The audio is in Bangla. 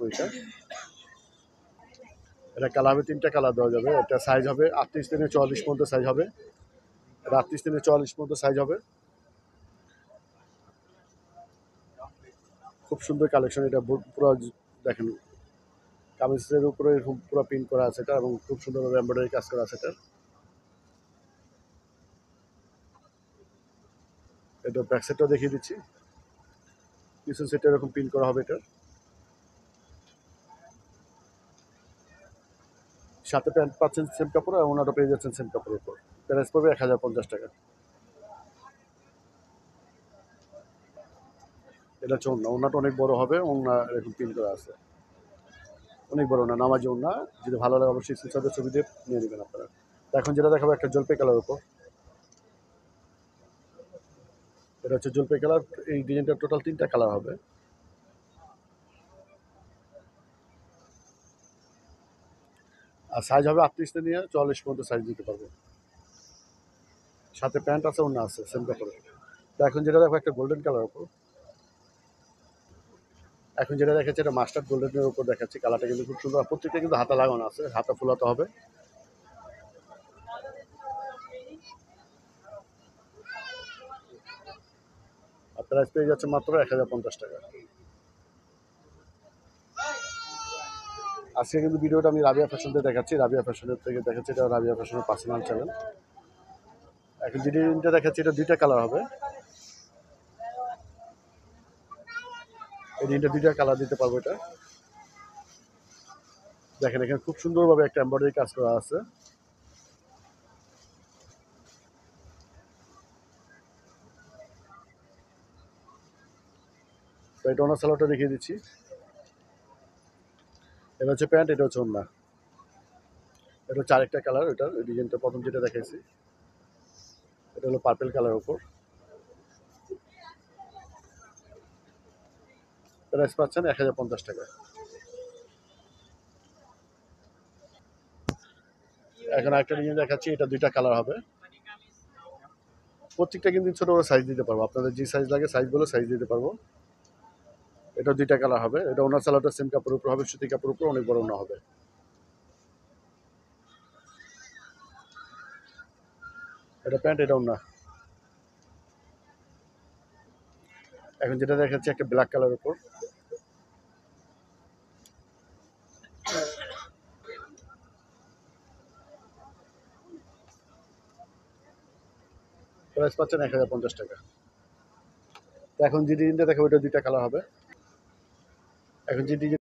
এটা এটা কালার হবে, 3টা কালার দেওয়া যাবে। এটা সাইজ হবে 38 থেকে 44 পর্যন্ত সাইজ হবে। এটা 38 থেকে 44 পর্যন্ত সাইজ হবে। খুব সুন্দর কালেকশন। এটা পুরো দেখেন কামিজের উপরে এরকম পুরো প্রিন্ট করা আছে এটা, এবং খুব সুন্দরভাবে এমব্রয়ডারি কাজ করা আছে এটা। এটা ব্যাক সাইডটাও দেখিয়ে দিচ্ছি। পিছন সাইডটা এরকম প্রিন্ট করা হবে এটা। সাথে প্যান্ট পাচ্ছেন সেম কাপড়, এবং ওনাটা পেয়ে যাচ্ছেন সেম কাপড়ের উপর। প্রাইস পড়বে 1050 টাকা। এটা হচ্ছে ওড়না। ওড়নাটা অনেক বড় হবে, ওড়না এরকম প্রিন্ট করা আছে, অনেক বড় না, নামাজি ওড়না। যদি ভালো লাগে অবশ্যই স্ক্রিনশটের ছবি দিয়ে নিয়ে নেবেন আপনারা। এখন যেটা দেখাবো একটা জলপাই কালার উপর। এটা হচ্ছে জলপাই কালার। এই ডিজাইনটা টোটাল 3টা কালার হবে। আর সাইজ হবে 38 থেকে নিয়ে 44 পর্যন্ত সাইজ দিতে পারবো। সাথে প্যান্ট আছে, ওড়না আছে সেম কাপড়ে। তো এখন যেটা দেখো একটা গোল্ডেন কালার উপর। এখন যেটা দেখাচ্ছে এটা মাস্টার্ড গোল্ডেনের উপর দেখাচ্ছি। কালারটা কিন্তু খুব সুন্দর। প্রত্যেকটা কিন্তু হাতা লাগানো আছে, হাতা ফুলাতে হবে। আর প্রাইস পেয়ে যাচ্ছে মাত্র 1050 টাকা। আজকে কিন্তু ভিডিওটা আমি রাবিয়া ফ্যাশন থেকে দেখাচ্ছি। রাবিয়া ফ্যাশনের থেকে দেখাচ্ছি, এটা রাবিয়া ফ্যাশনের পার্সোনাল চ্যানেল। এখন যে ডিজাইনটা দেখাচ্ছি এটা 2টা কালার হবে। এই ডিজাইনটা 2টা কালার দিতে পারবো। এটা দেখেন এখানে খুব সুন্দরভাবে একটা এমব্রয়ডারি কাজ করা আছে। তো এটা ওনার সালোয়ারটা দেখিয়ে দিচ্ছি। এটা হচ্ছে প্যান্ট, এটা হচ্ছে ওড়না। এটা হচ্ছে আরেকটা কালার। এটা ডিজাইনটা প্রথম যেটা দেখাইছি এটা হলো পার্পেল কালার উপর। প্রাইস পাচ্ছেন 1050 টাকা। এখন আরেকটা ডিজাইন দেখাচ্ছি। এটা 2টা কালার হবে। প্রত্যেকটা কিন্তু ছোট বড় সাইজ দিতে পারবো। আপনাদের যে সাইজ লাগে সাইজ বলে সাইজ দিতে পারবো। এটা 2টা কালার হবে। এটা ওনার সালোয়ারটা সেম কাপড়ের উপর হবে, সুতি কাপড়ের উপর, অনেক বড় ওড়না হবে। এটা প্যান্ট, এটা ওড়না। এখন যেটা দেখাচ্ছি একটা ব্ল্যাক কালার উপর। প্রাইস পাচ্ছেন 1050 টাকা। তো এখন যে ডিজাইনটা দেখাবো এটা 2টা কালার হবে। এখন যে ডিজাইন